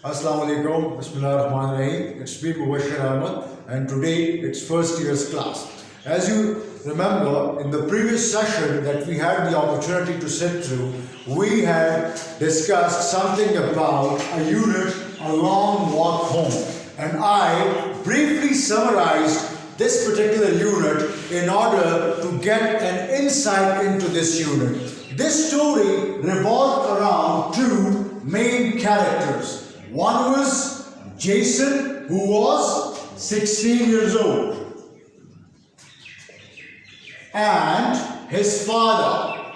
Assalamu alaikum, Bismillahirrahmanirrahim. It's me Mubashir Ahmed, and today it's first year's class. As you remember, in the previous session that we had the opportunity to sit through, we had discussed something about a unit, a long walk home, and I briefly summarized this particular unit in order to get an insight into this unit. This story revolved around two main characters. One was Jason, who was 16 years old, and his father.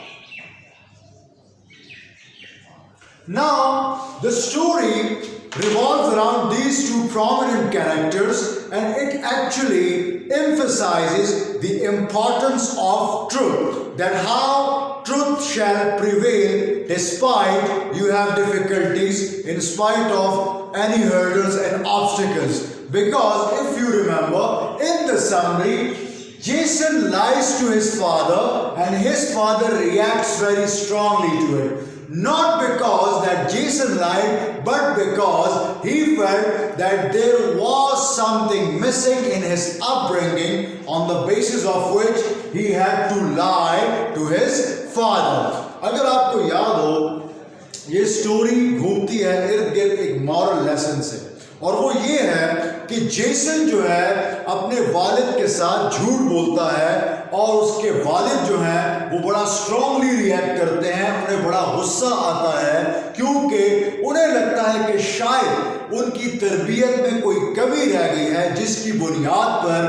Now, the story revolves around these two prominent characters, and it actually emphasizes the importance of truth, that how truth shall prevail despite you have difficulties, in spite of any hurdles and obstacles. Because if you remember, in the summary, Jason lies to his father and his father reacts very strongly to it. Not because that Jason lied, but because he felt that there was something missing in his upbringing, on the basis of which he had to lie to his father. अगर आपको याद हो, ये story घूमती है इर्द गिर्द एक मॉरल लेसन से, और वो ये है कि जेसन जो है अपने वालिद के साथ झूठ बोलता है, और उसके वालिद जो हैं वो बड़ा स्ट्रांगली रिएक्ट करते हैं, उन्हें बड़ा गुस्सा आता है, क्योंकि उन्हें लगता है कि शायद उनकी तरबियत में कोई कमी रह गई है, जिसकी बुनियाद पर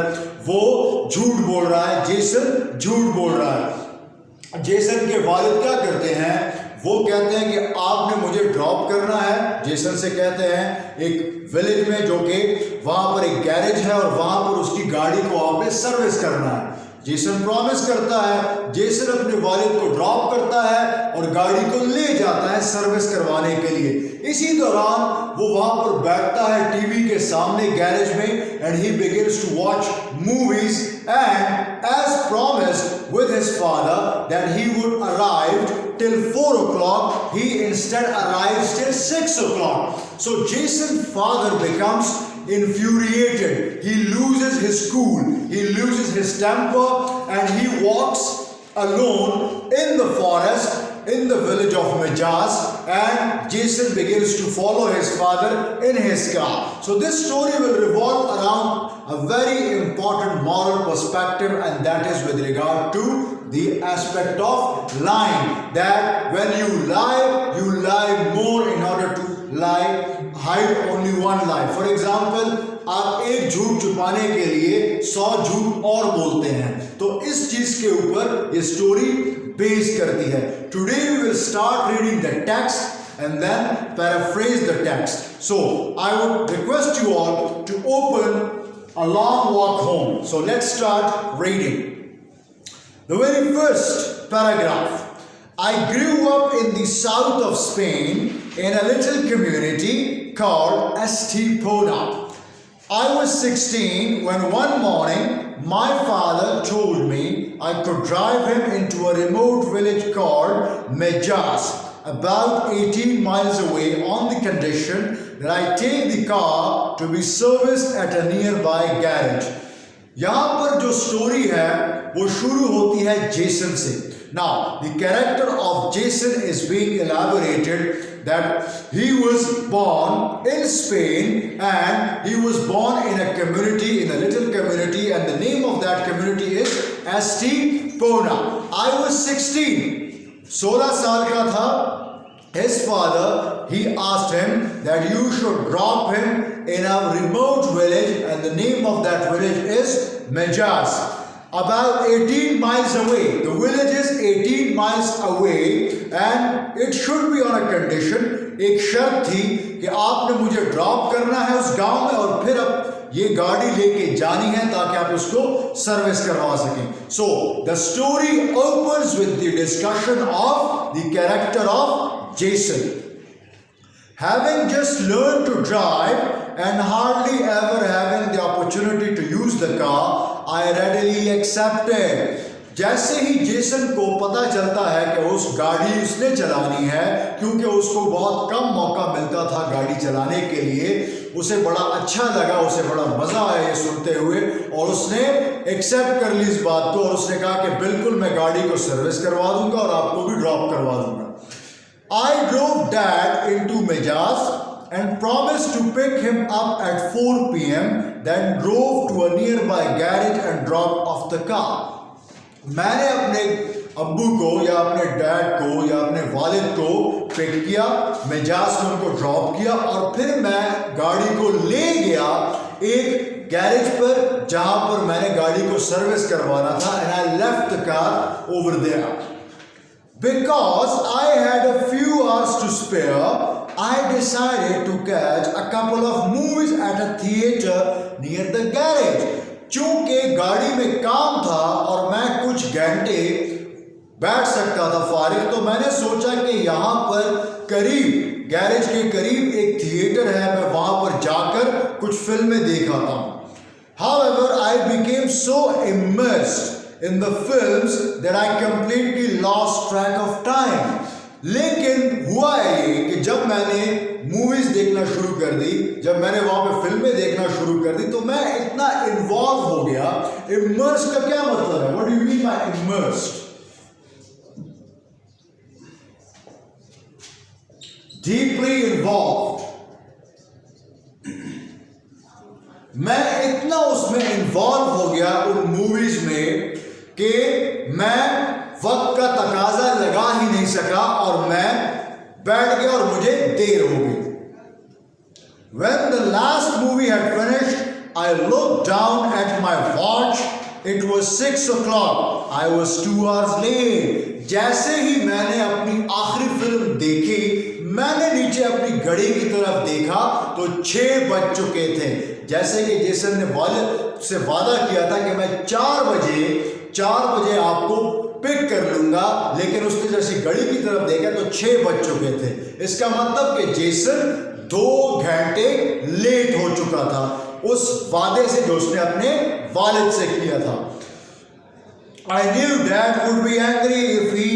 वो झूठ बोल रहा है, जेसन झूठ बोल रहा है। जेसन के वालिद क्या करते हैं, वो कहते हैं कि आपने मुझे ड्रॉप करना है। जेसन से कहते हैं एक विलेज में, जो कि वहां पर एक गैरेज है और वहां पर उसकी गाड़ी को आपने सर्विस करना है। जेसन प्रॉमिस करता है, जेसन अपने वालिद को ड्रॉप करता है और गाड़ी को ले जाता है सर्विस करवाने के लिए। इसी दौरान वो वहां पर बैठता है टीवी के सामने गैरेज में, and he begins to watch movies, and as promised with his father that he would arrive till 4 o'clock, he instead arrives till 6 o'clock. So Jason's father becomes infuriated. He loses his cool, he loses his temper, and he walks alone in the forest, in the village of Majaz, and Jason begins to follow his father in his car. So this story will revolve around a very important moral perspective, and that is with regard to the aspect of lying, that when you lie more in order to hide only one lie. For example, आप एक झूठ छुपाने के लिए 100 झूठ और बोलते हैं, तो इस चीज के ऊपर ये स्टोरी बेस करती है। Today we will start reading the text and then paraphrase the text. So I would request you all to open A Long Walk Home. So let's start reading. The very first paragraph. I grew up in the south of Spain in a little community called Estepona. I was 16 when one morning my father told me I could drive him into a remote village called Majaz, about 18 miles away, on the condition that I take the car to be serviced at a nearby garage. यहाँ पर जो story है वो शुरू होती है Jason से। Now, the character of Jason is being elaborated that he was born in Spain, and he was born in a community, in a little community, and the name of that community is Estepona. I was 16, 16 साल का था। His father, he asked him that you should drop him in a remote village, and the name of that village is Majaz, about 18 miles away. The village is 18 miles away, and it should be on a condition, एक शर्त थी कि आपने मुझे drop करना है उस गांव में, और फिर अब ये गाड़ी लेके जानी है ताकि आप उसको सर्विस करवा सकें। So the story opens with the discussion of the character of Jason. Having just learned to drive and hardly ever having the opportunity to use the car, I readily accepted. जैसे ही Jason को पता चलता है कि उस गाड़ी उसने चलानी है, क्योंकि उसको बहुत कम मौका मिलता था गाड़ी चलाने के लिए, उसे बड़ा अच्छा लगा, उसे बड़ा मजा आया ये सुनते हुए, और उसने एक्सेप्ट कर ली इस बात को, और उसने कहा कि बिल्कुल मैं गाड़ी को सर्विस करवा दूंगा और आपको भी ड्रॉप करवा दूंगा। आई ड्रोव डैड इनटू मिजाज and promised to pick him up at 4 p.m. then drove to a nearby garage and dropped off the car. मैंने अपने अब्बू को या अपने डैड को या अपने वालिद को पिक किया, मिजाज में उनको ड्रॉप किया, और फिर मैं गाड़ी को ले गया एक गैरेज पर जहां पर मैंने गाड़ी को सर्विस करवाना था। And I left the car over there because I had a few hours to spare. I decided to catch a couple of movies at a theater near the garage. चूंकि गाड़ी में काम था और मैं कुछ घंटे बैठ सकता था फारिग, तो मैंने सोचा कि यहाँ पर करीब गैरेज के करीब एक थिएटर है, मैं वहाँ पर जाकर कुछ फिल्में देखा था। However, I became so immersed in the films that I completely lost track of time. लेकिन हुआ ये कि जब मैंने मूवीज देखना शुरू कर दी, जब मैंने वहां पे फिल्में देखना शुरू कर दी, तो मैं इतना इन्वॉल्व हो गया। इमर्स का क्या मतलब है? What do you mean by immersed? Deeply involve. मैं इतना उसमें इन्वॉल्व हो गया उन मूवीज में कि मैं वक्त का तकाजा लगा ही नहीं सका और मैं बैठ गया और मुझे देर हो गई। When the last movie had finished, I looked down at my watch. It was 6 o'clock. I was 2 hours late. जैसे ही मैंने अपनी आखिरी फिल्म देखी, मैंने नीचे अपनी घड़ी की तरफ देखा तो 6 बज चुके थे। जैसे कि जेसन ने वालिद से वादा किया था कि मैं 4 बजे आपको पिक कर लूंगा, लेकिन उसने जैसे घड़ी की तरफ देखा तो 6 बज चुके थे। इसका मतलब कि जेसन 2 घंटे लेट हो चुका था उस वादे से जो उसने अपने वालिद से किया था। I knew Dad would be angry if he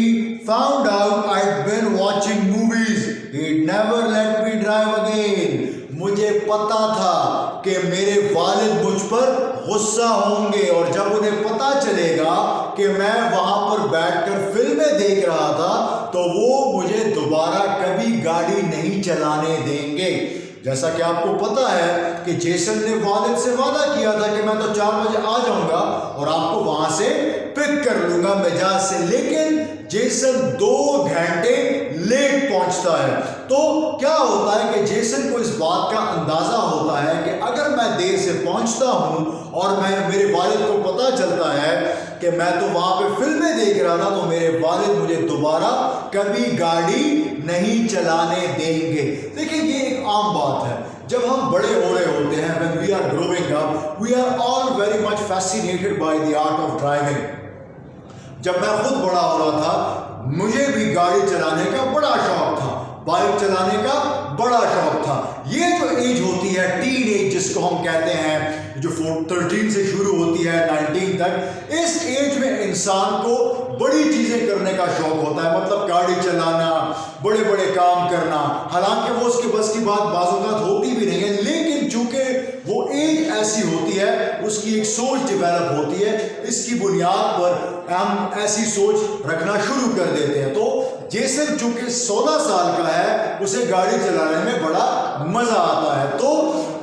found out I'd been watching movies. He'd never let me drive again. मुझे पता था कि मेरे वालिद मुझ पर गुस्सा होंगे, और जब उन्हें पता चलेगा कि मैं वहां पर बैठकर फिल्में देख रहा था तो वो मुझे दोबारा कभी गाड़ी नहीं चलाने देंगे। जैसा कि आपको पता है कि जेसन ने वालिद से वादा किया था कि मैं तो 4 बजे आ जाऊंगा और आपको वहां से पिक कर लूंगा मिजाज से, लेकिन जेसन 2 घंटे लेट पहुंचता है। तो क्या होता है कि जेसन को इस बात का अंदाजा होता है कि अगर मैं देर से पहुंचता हूं और मेरे वालिद को पता चलता है कि मैं तो वहां पे फिल्में देख रहा था, तो मेरे वालिद मुझे दोबारा कभी गाड़ी नहीं चलाने देंगे। देखिए ये एक आम बात है, जब हम बड़े हो रहे होते हैं, when we are growing up, we are all very much fascinated by the art of driving. जब मैं खुद बड़ा हो रहा था, मुझे भी गाड़ी चलाने का बड़ा शौक था, बाइक चलाने का बड़ा शौक था। ये जो एज होती है टीन एज जिसको हम कहते हैं, जो 13 से शुरू होती है 19 तक, इस एज में इंसान को बड़ी चीजें करने का शौक होता है, मतलब गाड़ी चलाना, बड़े बड़े काम करना। हालांकि वो उसके बस की बात बाज़ होती भी नहीं है, लेकिन चूंकि वो एज ऐसी होती है, उसकी एक सोच डेवलप होती है, इसकी बुनियाद पर हम ऐसी सोच रखना शुरू कर देते हैं। तो जेसन चूंकि 16 साल का है, उसे गाड़ी चलाने में बड़ा मजा आता है। तो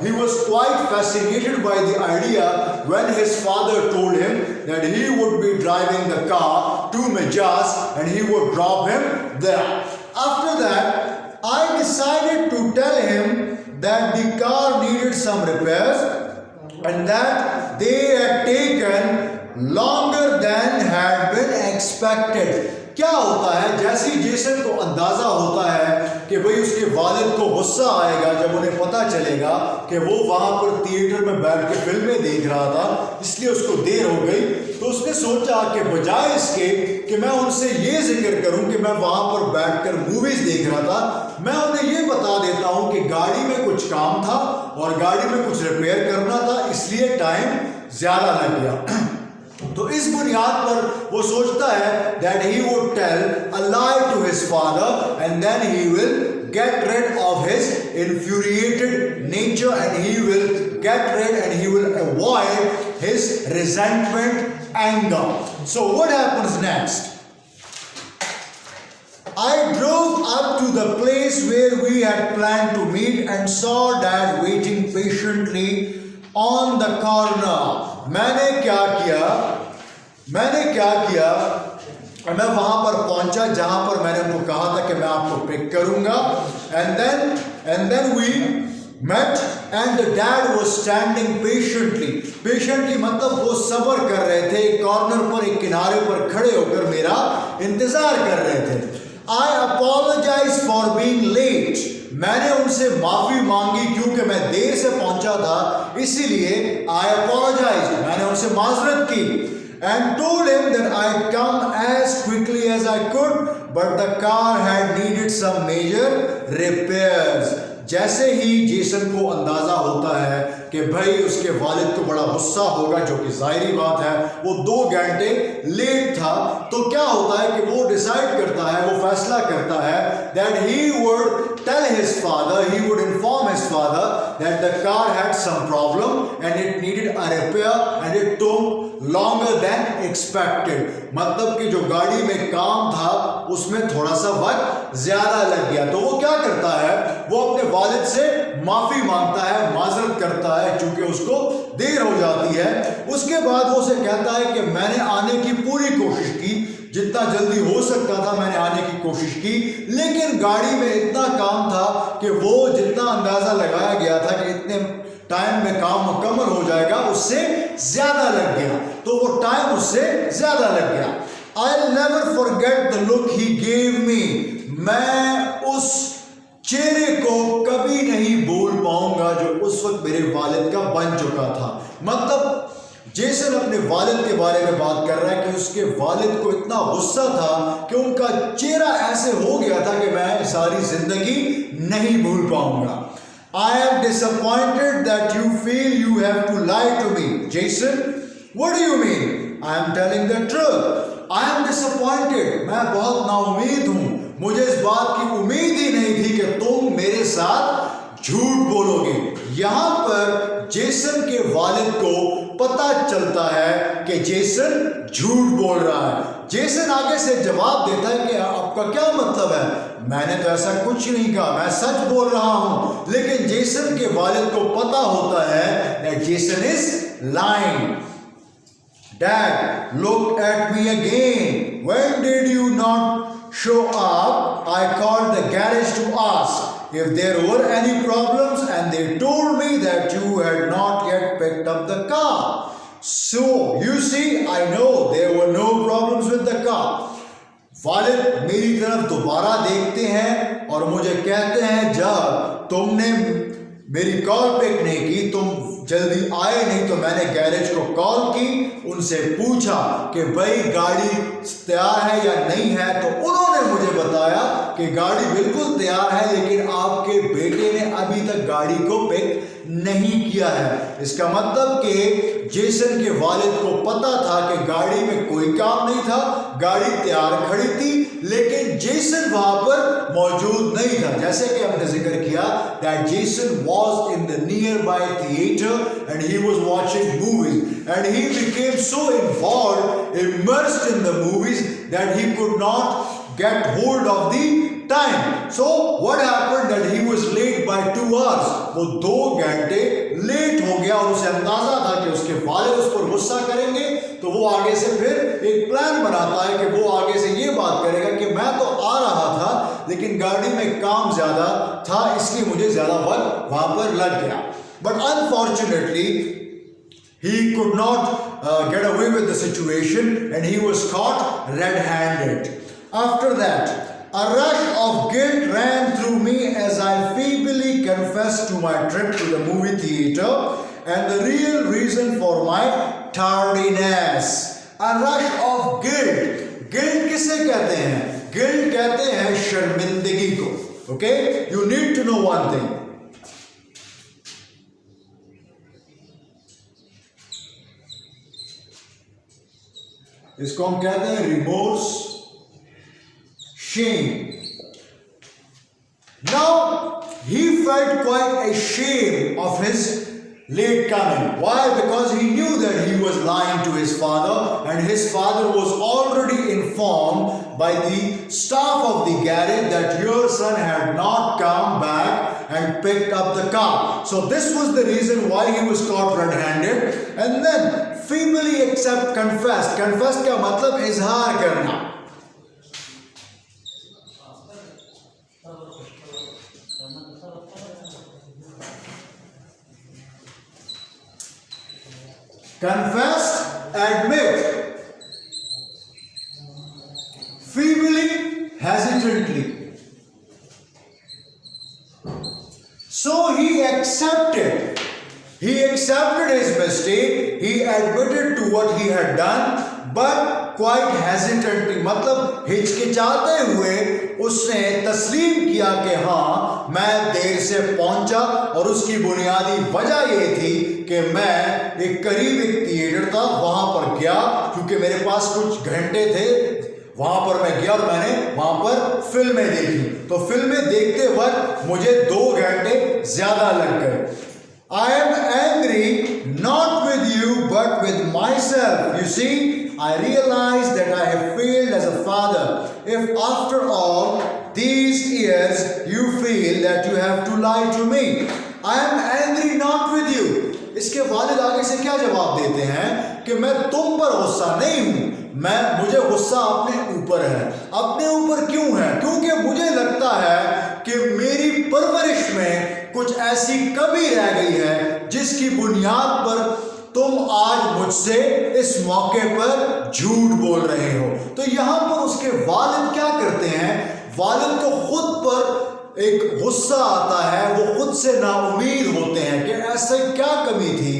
he was quite fascinated by the idea when his father told him that he would be driving the car to Majaz and he would drop him there. After that, I decided to tell him that the car needed some repairs and that they had taken longer than had been expected. क्या होता है, जैसे ही Jason को अंदाजा होता है कि भाई उसके वालिद को गुस्सा आएगा जब उन्हें पता चलेगा कि वो वहां पर थिएटर में बैठ के फिल्में देख रहा था, इसलिए उसको देर हो गई, तो उसने सोचा कि बजाय इसके कि मैं उनसे ये जिक्र करूं कि मैं वहां पर बैठकर मूवीज देख रहा था, मैं उन्हें ये बता देता हूं कि गाड़ी में कुछ काम था और गाड़ी में कुछ रिपेयर करना था, इसलिए टाइम ज्यादा लग गया। तो इस बुनियाद पर वो सोचता है that he would tell a lie to his father and then he will get rid of his infuriated nature and he will get rid and he will avoid his resentment, anger. So what happens next? I drove up to the place where we had planned to meet and saw Dad waiting patiently on the corner. मैंने क्या किया मैं वहां पर पहुंचा जहां पर मैंने उनको कहा था कि मैं आपको पिक करूंगा and then we met and the dad was standing patiently मतलब वो सब्र कर रहे थे, एक कॉर्नर पर एक किनारे पर खड़े होकर मेरा इंतजार कर रहे थे. I apologize for being late. मैंने उनसे माफी मांगी क्योंकि मैं देर से पहुंचा था, इसीलिए I apologized, मैंने उनसे माजरत की and told him that I'd come as quickly as I could, but the car had needed some major repairs. जैसे ही जेसन को अंदाजा होता है कि भाई उसके वालिद को बड़ा गुस्सा होगा, जो कि जाहिरी बात है, वो 2 घंटे लेट था, तो क्या होता है कि वो डिसाइड करता है, वो फैसला करता है that he would tell his father, he would inform his father that the car had some problem and it needed a repair and it took longer than expected. मतलब कि जो गाड़ी में काम था उसमें थोड़ा सा वक्त ज्यादा लग गया. तो वो क्या करता है, वो अपने वालिद से माफी मांगता है, माजरत करता है क्योंकि उसको देर हो जाती है. उसके बाद वो उसे कहता है कि मैंने आने की पूरी कोशिश की, जितना जल्दी हो सकता था मैंने आने की कोशिश की, लेकिन गाड़ी में इतना काम था कि वो जितना अंदाजा लगाया गया था कि इतने टाइम में काम मुकम्मल हो जाएगा, उससे ज्यादा लग गया. तो वो टाइम उससे ज्यादा लग गया. I'll never forget the look he gave me. मैं उस चेहरे को कभी नहीं भूल पाऊंगा जो उस वक्त मेरे वालिद का बन चुका था. मतलब जेसन अपने वालिद के बारे में बात कर रहा है कि उसके वालिद को इतना गुस्सा था कि उनका चेहरा ऐसे हो गया था कि मैं सारी जिंदगी नहीं भूल पाऊंगा. I am disappointed that you feel you have to lie to me. Jason, what do you mean? I am telling the truth. I am disappointed. मैं बहुत नाउम्मीद हूं. मुझे इस बात की उम्मीद ही नहीं थी कि तुम मेरे साथ झूठ बोलोगे. यहां पर जेसन के वालिद को पता चलता है कि जेसन झूठ बोल रहा है. जेसन आगे से जवाब देता है कि आपका क्या मतलब है, मैंने तो ऐसा कुछ नहीं कहा, मैं सच बोल रहा हूं. लेकिन जेसन के वालिद को पता होता है that Jason is lying. Dad, look at me again. When did you not show up? I called the garage to ask if there were any problems and they told me that you had not yet picked up the car. So, you see, I know there were no problems with the car. वालिद मेरी तरफ दोबारा देखते हैं और मुझे कहते हैं जब तुमने मेरी कॉल पिक नहीं की, तुम जल्दी आए नहीं, तो मैंने गैरेज को कॉल की, उनसे पूछा कि भाई गाड़ी तैयार है या नहीं है. तो उन्होंने मुझे बताया कि गाड़ी बिल्कुल तैयार है, लेकिन आपके बेटे ने अभी तक गाड़ी को पिक नहीं किया है. इसका मतलब कि जेसन के वालिद को पता था कि गाड़ी में कोई काम नहीं था, गाड़ी तैयार खड़ी थी, लेकिन जेसन वहां पर मौजूद नहीं था. जैसे कि हमने जिक्र किया that Jason was in the nearby theater and he was watching movies and he became so involved, immersed in the movies that he could not get hold of the time. So what happened that he was late by 2 hours. वो 2 घंटे late हो गया और उसे अंदाजा था कि उसके वालिद उस पर गुस्सा करेंगे. तो वो आगे से फिर एक प्लान बनाता है कि वो आगे से ये बात करेगा कि मैं तो आ रहा था लेकिन गाड़ी में काम ज्यादा था, इसलिए मुझे ज्यादा वक्त वहां पर लग गया. But unfortunately he could not get away with the situation and he was caught red-handed. After that, a rush of guilt ran through me as I feebly confessed to my trip to the movie theater and the real reason for my tardiness. A rush of guilt. Guilt किसे कहते हैं? Guilt कहते हैं शर्मिंदगी को. Okay? You need to know one thing. इसको हम कहते हैं remorse, shame. Now he felt quite ashamed of his late coming. Why? Because he knew that he was lying to his father, and his father was already informed by the staff of the garage that your son had not come back and picked up the car. So this was the reason why he was caught red-handed. And then feebly confessed. Confessed का मतलब इजहार करना. Confessed, admit, feebly, hesitantly. So he accepted. He accepted his mistake. He admitted to what he had done, but quite hesitantly. मतलब हिचकिचाते हुए उसने तस्लीम किया कि हाँ मैं देर से पहुंचा, और उसकी बुनियादी वजह ये थी कि मैं एक करीब एक थिएटर था वहां पर गया, क्योंकि मेरे पास कुछ घंटे थे, वहां पर मैं गया और मैंने वहां पर फिल्में देखी. तो फिल्में देखते वक्त मुझे 2 घंटे ज्यादा लग गए. I am angry not with you but with myself. You see, I realize that I have failed as a father. If after all these years you feel that you have to lie to me, I am angry not with you. इसके वालिद आगे से क्या जवाब देते हैं कि मैं तुम पर गुस्सा नहीं हूं, मुझे गुस्सा अपने ऊपर है. अपने ऊपर क्यों है? क्योंकि मुझे लगता है कि मेरी परवरिश में कुछ ऐसी कमी रह गई है जिसकी बुनियाद पर तुम आज मुझसे इस मौके पर झूठ बोल रहे हो. तो यहां पर उसके वालिद क्या करते हैं? वालिद को खुद पर एक गुस्सा आता है, वो खुद से नाउमीद होते हैं कि ऐसा क्या कमी थी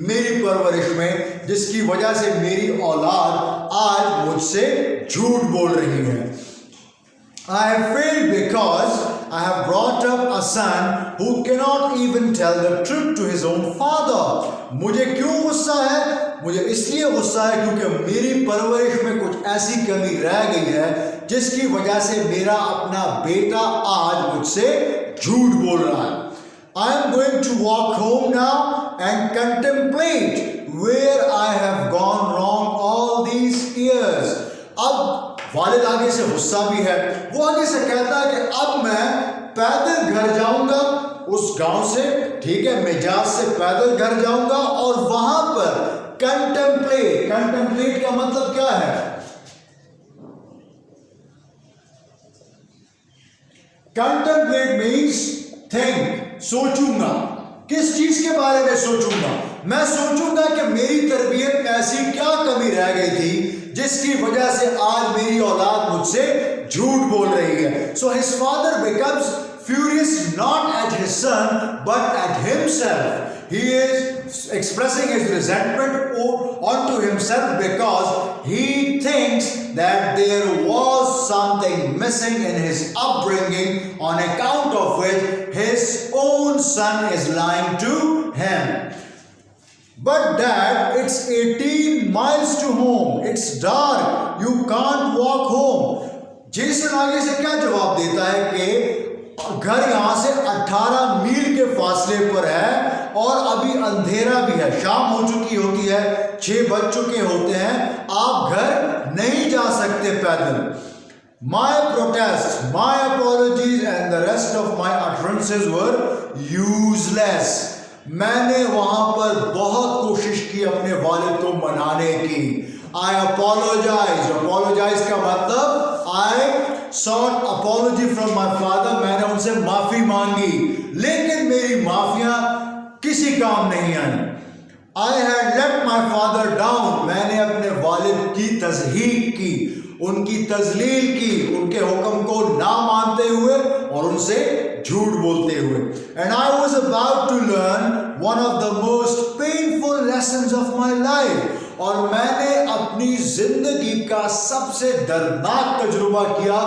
मेरी परवरिश में जिसकी वजह से मेरी औलाद आज मुझसे झूठ बोल रही है. I have failed because I have brought up a son who cannot even tell the truth to his own father. मुझे क्यों गुस्सा है? मुझे इसलिए गुस्सा है क्योंकि मेरी परवरिश में कुछ ऐसी कमी रह गई है जिसकी वजह से मेरा अपना बेटा आज मुझसे झूठ बोल रहा है. I am going to walk home now and contemplate where I have gone wrong all these years. अब वालिद आगे से गुस्सा भी है, वो आगे से कहता है कि अब मैं पैदल घर जाऊंगा उस गांव से, ठीक है, मिजाज से पैदल घर जाऊंगा और वहां पर कंटेम्पलेट का मतलब क्या है? कंटेम्पलेट मीन्स थिंक, सोचूंगा. किस चीज के बारे में सोचूंगा? मैं सोचूंगा कि मेरी तरबियत में ऐसी क्या कमी रह गई थी जिसकी वजह से आज मेरी औलाद मुझसे झूठ बोल रही है. So his father becomes furious not at his son but at himself. He is expressing his resentment onto himself because he thinks that there was something missing in his upbringing on account of which his own son is lying to him. But Dad, it's 18 miles to home. It's dark. You can't walk home. Jason आगे से क्या जवाब देता है कि घर यहां से 18 मील के फासले पर है और अभी अंधेरा भी है, शाम हो चुकी होती है, 6 बज चुके होते हैं, आप घर नहीं जा सकते पैदल. My protests, my apologies and the rest of my utterances were useless. मैंने वहां पर बहुत कोशिश की अपने वालिद को मनाने की. I apologize का मतलब I sought apology from my father. मैंने उनसे माफी मांगी, लेकिन मेरी माफियां किसी काम नहीं आई. I had let my father down. मैंने अपने वालिद की तज़हीक की, उनकी तजलील की, उनके हुक्म को ना मानते हुए और उनसे झूठ बोलते हुए. And I was about to learn one of the most painful lessons of my life. और मैंने अपनी जिंदगी का सबसे दर्दनाक तजुर्बा किया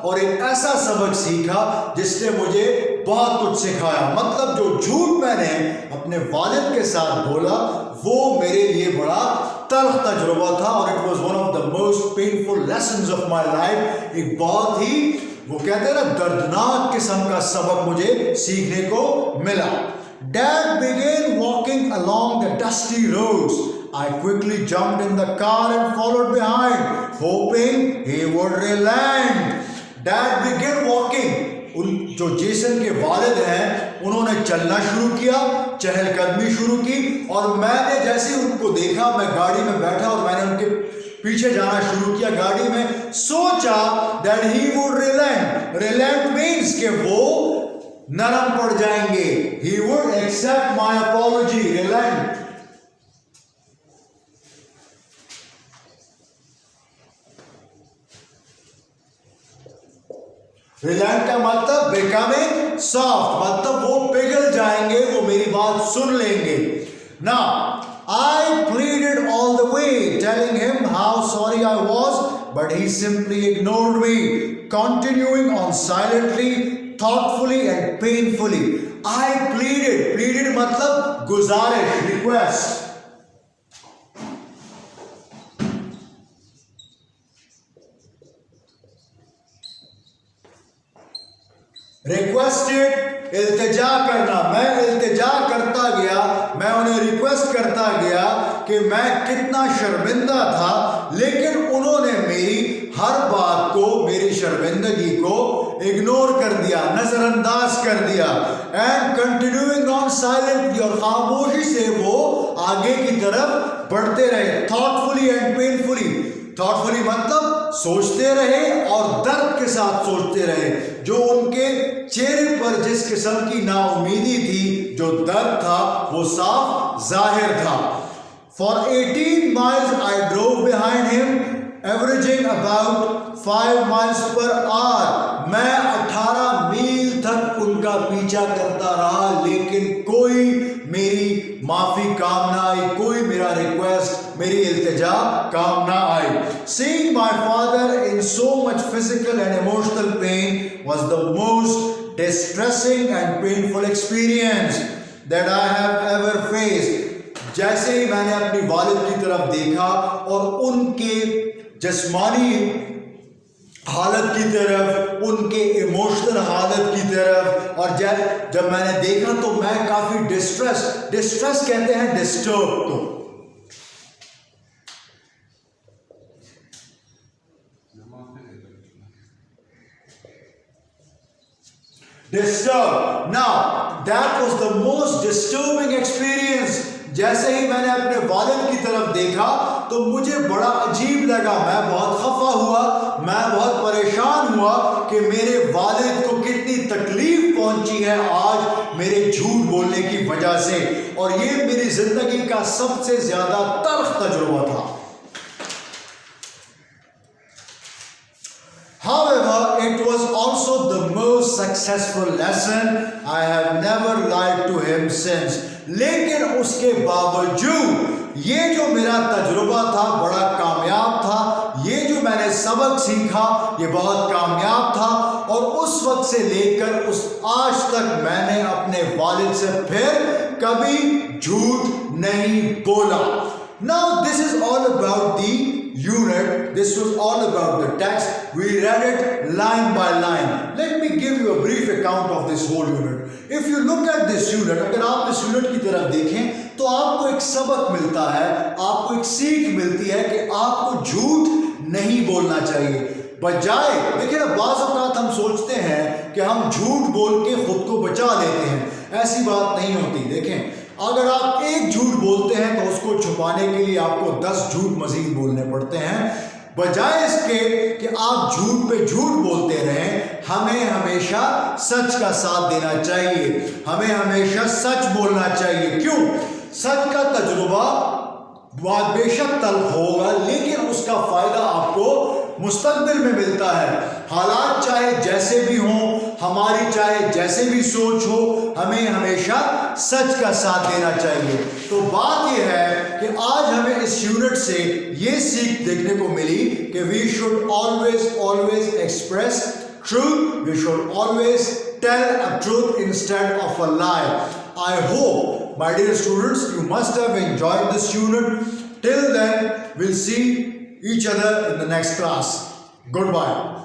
और एक ऐसा सबक सीखा जिसने मुझे बहुत कुछ सिखाया. मतलब जो झूठ मैंने अपने अपने वालिद के साथ बोला, वो मेरे लिए बड़ा तल्ख तजुर्बा था और it was one of the most painful lessons of my life. एक बहुत ही, वो कहते हैं ना, दर्दनाक किस्म का सबक मुझे सीखने को मिला। Dad began walking along the dusty roads. I quickly jumped in the car and followed behind, hoping he would relent. Dad began walking. जो जेसन के वालिद हैं उन्होंने चलना शुरू किया, चहलकदमी शुरू की, और मैंने जैसे ही उनको देखा मैं गाड़ी में बैठा और मैंने उनके पीछे जाना शुरू किया गाड़ी में। सोचा that he would relent. Relent means कि वो नरम पड़ जाएंगे। He would accept my apology. Relent. रिलैंट का मतलब बिकमिंग सॉफ्ट, मतलब वो पिघल जाएंगे, वो मेरी बात सुन लेंगे। Now, I pleaded all the way, telling him how sorry I was, but he simply ignored me, continuing on silently, thoughtfully and painfully. I pleaded मतलब गुजारिश, request. रिक्वेस्टेड, इल्तिजा करना, मैं इल्तिजा करता गया, मैं उन्हें रिक्वेस्ट करता गया कि मैं कितना शर्मिंदा था, लेकिन उन्होंने मेरी हर बात को, मेरी शर्मिंदगी को इग्नोर कर दिया, नजरअंदाज कर दिया। एंड कंटिन्यूइंग ऑन साइलेंटली, और खामोशी से वो आगे की तरफ बढ़ते रहे। थॉटफुली एंड पेनफुली, थॉटफुली मतलब सोचते रहे और दर्द के साथ सोचते रहे। जो उनके चेहरे पर जिस किस्म की नाउमीदी थी, जो दर्द था, वो साफ जाहिर था। For 18 miles I drove behind him, averaging about 5 miles per hour. मैं 18 मील तक उनका पीछा करता रहा, लेकिन कोई मेरी माफी काम ना आई, कोई मेरा रिक्वेस्ट, मेरी इल्तिजा काम ना आई। Seeing my father in so much physical and emotional pain was the most distressing and painful experience that I have ever faced. जैसे ही मैंने अपनी वालिद की तरफ देखा और उनके जिस्मानी हालत की तरफ, उनके इमोशनल हालत की तरफ, और जब मैंने देखा तो मैं काफी डिस्ट्रेस कहते हैं डिस्टर्ब को। Disturbed. Now, that was the most disturbing experience. जैसे ही मैंने अपने वालिद की तरफ देखा तो मुझे बड़ा अजीब लगा, मैं बहुत खफा हुआ, मैं बहुत परेशान हुआ कि मेरे वालिद को कितनी तकलीफ पहुंची है आज मेरे झूठ बोलने की वजह से, और ये मेरी जिंदगी का सबसे ज्यादा तल्ख तजुर्बा था। However, it was also the most successful lesson. I have never lied to him since. लेकिन उसके बावजूद ये जो मेरा तजुर्बा था बड़ा कामयाब था, ये जो मैंने सबक सीखा ये बहुत कामयाब था, और उस वक्त से लेकर उस आज तक मैंने अपने वालिद से फिर कभी झूठ नहीं बोला। Now this is all about the unit. This was all about the text. We read it line by line. Let me give you a brief account of this whole unit. If you look at this unit, अगर आप इस unit की तरफ देखें तो आपको एक सबक मिलता है, आपको एक सीख मिलती है कि आपको झूठ नहीं बोलना चाहिए। बजाय, देखिए ना, बाज़ औक़ात हम सोचते हैं कि हम झूठ बोल के खुद को बचा लेते हैं, ऐसी बात नहीं होती। देखें, अगर आप एक झूठ बोलते हैं तो उसको छुपाने के लिए आपको 10 झूठ मजीद बोलने पड़ते हैं। बजाय इसके कि आप झूठ पे झूठ बोलते रहें, हमें हमेशा सच का साथ देना चाहिए, हमें हमेशा सच बोलना चाहिए। क्यों? सच का तजुर्बा बेशक तल्ख होगा, लेकिन उसका फायदा आपको मुस्तकबिल में मिलता है। हालात चाहे जैसे भी हों, हमारी चाहे जैसे भी सोच हो, हमें हमेशा सच का साथ देना चाहिए। तो बात यह है कि आज हमें इस यूनिट से ये सीख देखने को मिली कि we should always express truth, we should always tell a truth instead of a lie. I hope my dear students, you must have enjoyed this unit. Till then, we'll see each other in the next class. Goodbye.